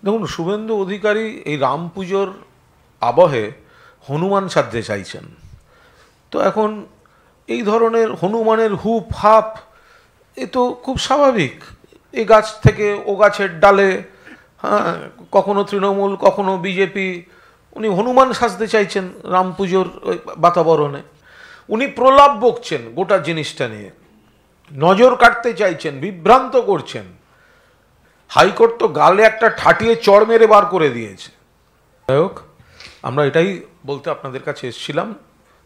দেখুন, শুভেন্দু অধিকারী এই রাম পুজোর আবহে হনুমান সাজতে চাইছেন। তো এখন এই ধরনের হনুমানের হুপ হাপ এ তো খুব স্বাভাবিক। এই গাছ থেকে ও গাছের ডালে, হ্যাঁ, কখনো তৃণমূল কখনো বিজেপি, উনি হনুমান সাজতে চাইছেন রাম পুজোর বাতাবরণে। উনি প্রলাপ বকছেন গোটা জিনিসটা নিয়ে, নজর কাটতে চাইছেন, বিভ্রান্ত করছেন। হাইকোর্ট তো গালে একটা ঠাটিয়ে চড় মেরে বার করে দিয়েছে। যাই হোক, আমরা এটাই বলতে আপনাদের কাছে এসেছিলাম,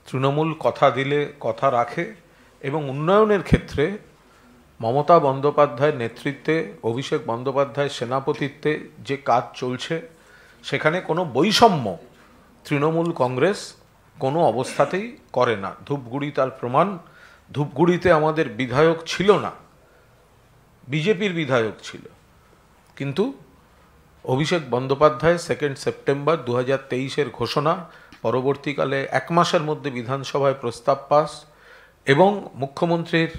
তৃণমূল কথা দিলে কথা রাখে এবং উন্নয়নের ক্ষেত্রে মমতা বন্দ্যোপাধ্যায়ের নেতৃত্বে, অভিষেক বন্দ্যোপাধ্যায়ের সেনাপতিত্বে যে কাজ চলছে সেখানে কোনো বৈষম্য তৃণমূল কংগ্রেস কোনো অবস্থাতেই করে না। ধূপগুড়ি তার প্রমাণ। ধূপগুড়িতে আমাদের বিধায়ক ছিল না, বিজেপির বিধায়ক ছিল, কিন্তু অভিষেক বন্দ্যোপাধ্যায় 2 সেপ্টেম্বর 2023-এর ঘোষণা, পরবর্তীকালে 1 মাসের মধ্যে বিধানসভায় প্রস্তাব পাস এবং মুখ্যমন্ত্রীর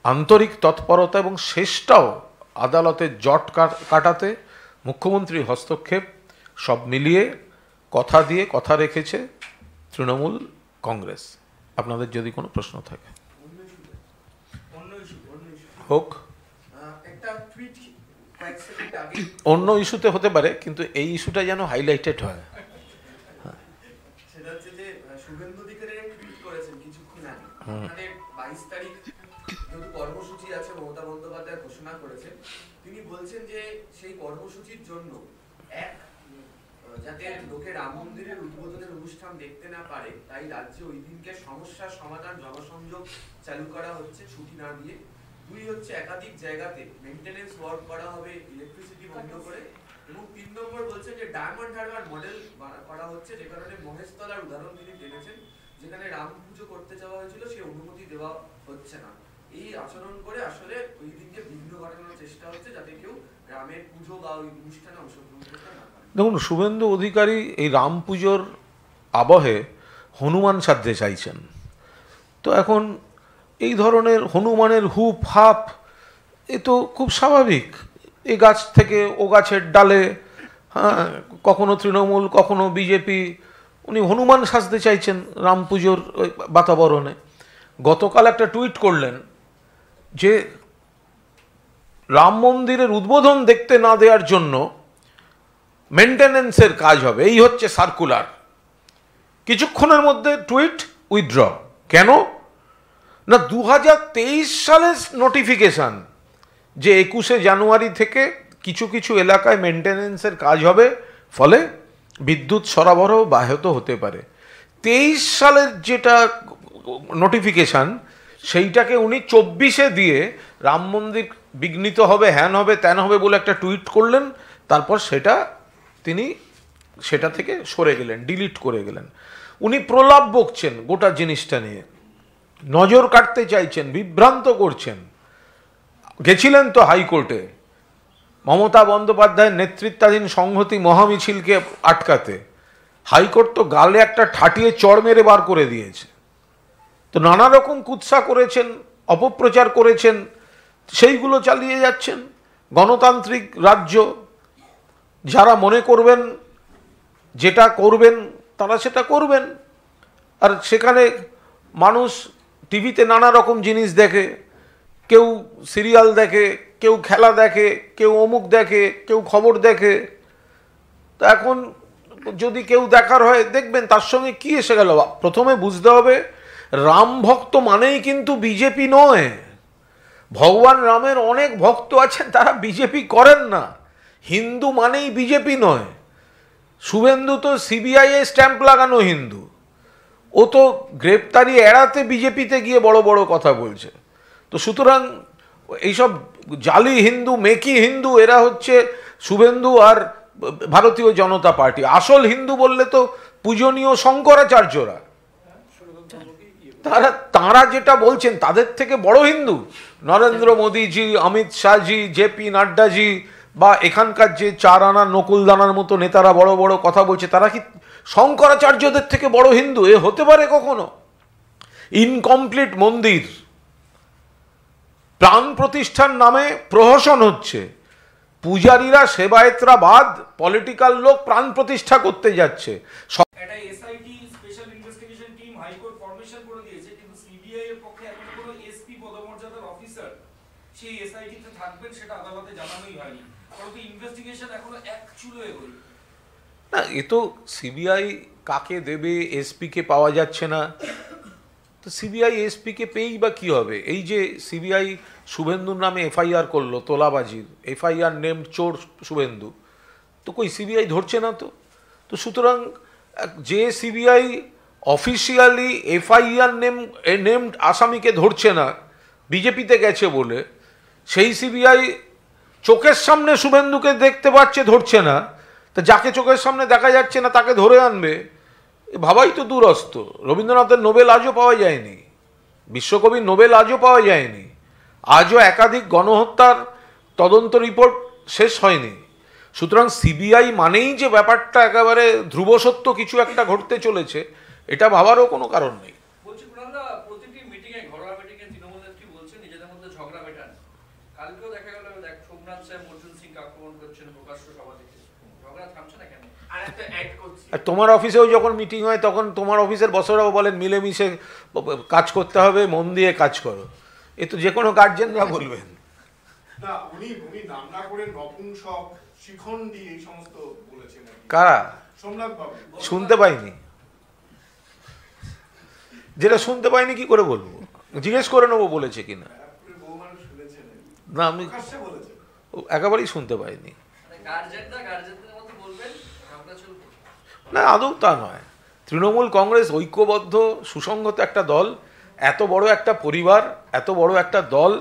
আন্তরিক তৎপরতা এবং শেষটাও আদালতের জট কাটাতে মুখ্যমন্ত্রীর হস্তক্ষেপ, সব মিলিয়ে কথা দিয়ে কথা রেখেছে তৃণমূল কংগ্রেস। আপনাদের যদি কোনো প্রশ্ন থাকে হোক, অন্য ইস্যুতে হতে পারে, কিন্তু এই ইস্যুটা যেন হাইলাইটেড হয়। সেটা হচ্ছে যে শুভেন্দু অধিকারী টুইট করেছেন কিছুক্ষণ আগে, আপনাদের 22 তারিখ যেহেতু কর্মসূচি আছে, মমতা বন্দ্যোপাধ্যায় ঘোষণা করেছেন, তিনি বলছেন যে সেই কর্মসূচির জন্য যাতে লোকে রাম মন্দিরের উদ্বোধনের অনুষ্ঠান দেখতে না পারে, তাই রাজ্যে ওই দিনকে সমস্যার সমাধান জনসংযোগ চালু করা হচ্ছে ছুটি না দিয়ে। 2 হচ্ছে একাধিক জায়গাতে মেইনটেনেন্স ওয়ার্ক করা হবে ইলেকট্রিসিটি বন্ধ করে। এবং 3 নম্বর বলছে যে ডায়মন্ড হারবার মডেল করা হচ্ছে, যে কারণে মহেশতলার উদাহরণ তিনি টেনেছেন, যেখানে রাম পুজো করতে যাওয়া হয়েছিল সে অনুমতি দেওয়া হচ্ছে না। এই আচরণ করে আসলে ওই দিনকে বিঘ্ন ঘটানোর চেষ্টা হচ্ছে, যাতে কেউ রামের পুজো বা ওই অনুষ্ঠানে অংশগ্রহণ করতে না পারে। দেখুন, শুভেন্দু অধিকারী এই রাম পুজোর আবহে হনুমান সাজতে চাইছেন। তো এখন এই ধরনের হনুমানের হুপ হাপ এ তো খুব স্বাভাবিক। এই গাছ থেকে ও গাছের ডালে, হ্যাঁ, কখনো তৃণমূল কখনো বিজেপি, উনি হনুমান সাজতে চাইছেন রাম পুজোর বাতাবরণে। গতকাল একটা টুইট করলেন যে রাম মন্দিরের উদ্বোধন দেখতে না দেওয়ার জন্য মেনটেনেন্সের কাজ হবে, এই হচ্ছে সার্কুলার। কিছুক্ষণের মধ্যে টুইট উইথড্র। কেন না, 2023 সালের নোটিফিকেশান যে 21শে জানুয়ারি থেকে কিছু কিছু এলাকায় মেনটেনেন্সের কাজ হবে, ফলে বিদ্যুৎ সরবরাহ ব্যাহত হতে পারে। 23 সালের যেটা নোটিফিকেশান, সেইটাকে উনি 24-এ দিয়ে রাম মন্দির বিঘ্নিত হবে, হ্যান হবে ত্যান হবে বলে একটা টুইট করলেন। তারপর তিনি সেটা থেকে সরে গেলেন, ডিলিট করে গেলেন। উনি প্রলাপ বকছেন গোটা জিনিসটা নিয়ে, নজর কাটতে চাইছেন, বিভ্রান্ত করছেন। গেছিলেন তো হাইকোর্টে মমতা বন্দ্যোপাধ্যায়ের নেতৃত্বাধীন সংহতি মহামিছিলকে আটকাতে। হাইকোর্ট তো গালে একটা ঠাটিয়ে চড় মেরে বার করে দিয়েছে। তো নানা রকম কুৎসা করেছেন, অপপ্রচার করেছেন, সেইগুলো চালিয়ে যাচ্ছেন। গণতান্ত্রিক রাজ্য, যারা মনে করবেন যেটা করবেন তারা সেটা করবেন। আর সেখানে মানুষ টিভিতে নানা রকম জিনিস দেখে, কেউ সিরিয়াল দেখে, কেউ খেলা দেখে, কেউ অমুক দেখে, কেউ খবর দেখে। তো এখন যদি কেউ দেখার হয় দেখবেন, তার সঙ্গে কি এসে গেল? প্রথমে বুঝতে হবে, রাম ভক্ত মানেই কিন্তু বিজেপি নয়। ভগবান রামের অনেক ভক্ত আছেন, তারা বিজেপি করেন না। হিন্দু মানেই বিজেপি নয়। শুভেন্দু তো সিবিআইয়ে স্ট্যাম্প লাগানো হিন্দু, ও তো গ্রেপ্তারি এড়াতে বিজেপিতে গিয়ে বড় বড় কথা বলছে। তো সুতরাং এইসব জালি হিন্দু, মেকি হিন্দু, এরা হচ্ছে শুভেন্দু আর ভারতীয় জনতা পার্টি। আসল হিন্দু বললে তো পূজনীয় শঙ্করাচার্যরা, তারা যেটা বলছেন তাদের থেকে বড় হিন্দু নরেন্দ্র মোদীজি, অমিত শাহজি, জেপি নাড্ডাজি, বা এখানকার যে 4 আনা নকুলদানার মতো নেতারা বড় বড় কথা বলছে, তারা কি শঙ্করাচার্যদের থেকে বড় হিন্দু? এ হতে পারে কখনো? ইনকমপ্লিট মন্দির, প্রাণ প্রতিষ্ঠার নামে প্রহসন হচ্ছে। পূজারীরা সেবায়েতরা বাদ পলিটিক্যাল লোক প্রাণ প্রতিষ্ঠা করতে যাচ্ছে। একটা SIT special investigation team high court formation করে দিয়েছে, কিন্তু সিবিআই এর পক্ষে এখনো কোনো এসপি পদমর্যাদার অফিসার সেই এসআইটি তে থাকবেন সেটা আদালতে জানানোই হয়নি। কারণ ইনভেস্টিগেশন এখনো এক চুলো এগোয়নি। না, এ তো সিবিআই কাকে দেবে, এসপিকে পাওয়া যাচ্ছে না, তো সিবিআই এসপিকে পেয়েই বা কী হবে? এই যে সিবিআই শুভেন্দুর নামে এফআইআর করলো তোলাবাজির, এফআইআর নেম চোর শুভেন্দু, তো কই সিবিআই ধরছে না তো। তো সুতরাং যে সিবিআই অফিসিয়ালি এফআইআর নেমড আসামিকে ধরছে না বিজেপিতে গেছে বলে, সেই সিবিআই চোখের সামনে শুভেন্দুকে দেখতে পাচ্ছে, ধরছে না, তা যাকে চোখের সামনে দেখা যাচ্ছে না তাকে ধরে আনবে, ভাবাই তো দূরস্থ। রবীন্দ্রনাথের নোবেল আজও পাওয়া যায়নি, বিশ্বকবির নোবেল আজও পাওয়া যায়নি, আজও একাধিক গণহত্যার তদন্ত রিপোর্ট শেষ হয়নি। সুতরাং সিবিআই মানেই যে ব্যাপারটা একেবারে ধ্রুব সত্য কিছু একটা ঘটতে চলেছে, এটা ভাবারও কোনো কারণ নেই। বলছি প্রণামদা, প্রতিটি মিটিং এ, ঘরোয়া মিটিং এ তৃণমূল নেত্রী বলছেন নিজেদের মধ্যে ঝগড়া মেটান। কালকেও দেখা গেল সোমনাথ সাহেব অর্জুন সিং আক্রমণ করছেন প্রকাশ্য সভা থেকে, ঝগড়া থামছে না কেন? আর একটা অ্যাড করছি, আর তোমার অফিসেও যখন মিটিং হয় তখন তোমার অফিসের বসরাও বলেন মিলেমিশে কাজ করতে হবে, মন দিয়ে কাজ করো, এ তো যে কোনো গার্জেনরা বলবেন। না, উনি নাম না করে নপুংসক, শিখণ্ডী এই সমস্ত বলেছেন। কারা? সোমনাথ বাবু। শুনতে পাইনি, যেটা শুনতে পাইনি কি করে বলবো? জিজ্ঞেস করে নেবো বলেছে কিনা। বহু মানুষ শুনেছেন, না, আমি প্রকাশ্যে বলেছেন। একেবারেই শুনতে পাইনি। গার্জেনদের মধ্যে বলবেন ঝগড়া চলবে না, আদৌ তা নয়। তৃণমূল কংগ্রেস ঐক্যবদ্ধ সুসংহত একটা দল, এত বড় একটা পরিবার, এত বড় একটা দল,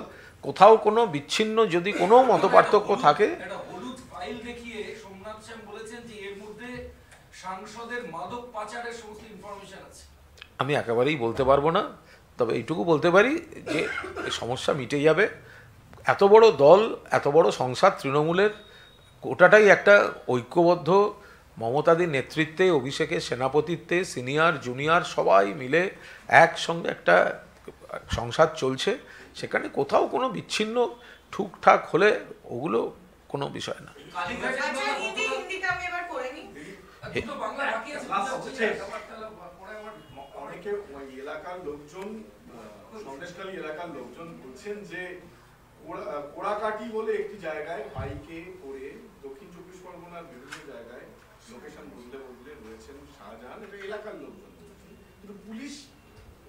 কোথাও কোনো বিচ্ছিন্ন যদি কোনো মতপার্থক্য থাকে। একটা হলুদ ফাইল দেখিয়ে সোমনাথ সাহেব বলেছেন যে এর মধ্যে সাংসদের মাদক পাচারের সমস্ত ইনফরমেশন আছে। আমি একেবারেই বলতে পারবো না, তবে এইটুকু বলতে পারি যে এই সমস্যা মিটে যাবে। এত বড় দল, এত বড় সংসদ তৃণমূলের, গোটাটাই একটা ঐক্যবদ্ধ, মমতাদির নেতৃত্বে, অভিষেকের সেনাপতিত্বে, সিনিয়র জুনিয়র সবাই মিলে একসঙ্গে একটা সংসদ চলছে, সেখানে কোথাও কোনো বিচ্ছিন্ন ঠুকঠাক হলে ওগুলো কোনো বিষয় না। কালীঘাটে আচ্ছা, হিন্দিটা আমি এবার করে নিই। দুটো বাংলা বাকি আছে, Last বুঝতে শেষ। পরে আমার অনেকে ওই এলাকার লোকজন, সন্দেশখালী এলাকার লোকজন বলছেন যে কোড়াকাটি বলে একটি জায়গায় বাইকে করে দক্ষিণ চব্বিশ পরগনার বিভিন্ন জায়গায় লোকেশন বদলে বদলে রয়েছেন শাহজাহান। এটা এলাকার লোকজন বলছেন, কিন্তু পুলিশ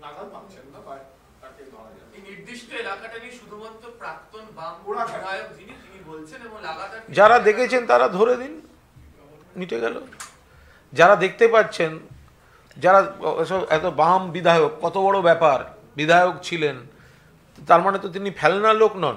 নাগাল পাচ্ছেন না বা তাকে ধরা যাবে। এই নির্দিষ্ট এলাকাটা নিয়ে শুধুমাত্র প্রাক্তন বাম ওরা- বিধায়ক তিনি বলছেন এবং লাগাতার যারা দেখেছেন তারা ধরে দিন, মিটে গেল। যারা দেখতে পাচ্ছেন, যারা এসব এত বাম বিধায়ক, কত বড় ব্যাপার, বিধায়ক ছিলেন, তার মানে তো তিনি ফেলনা লোক নন।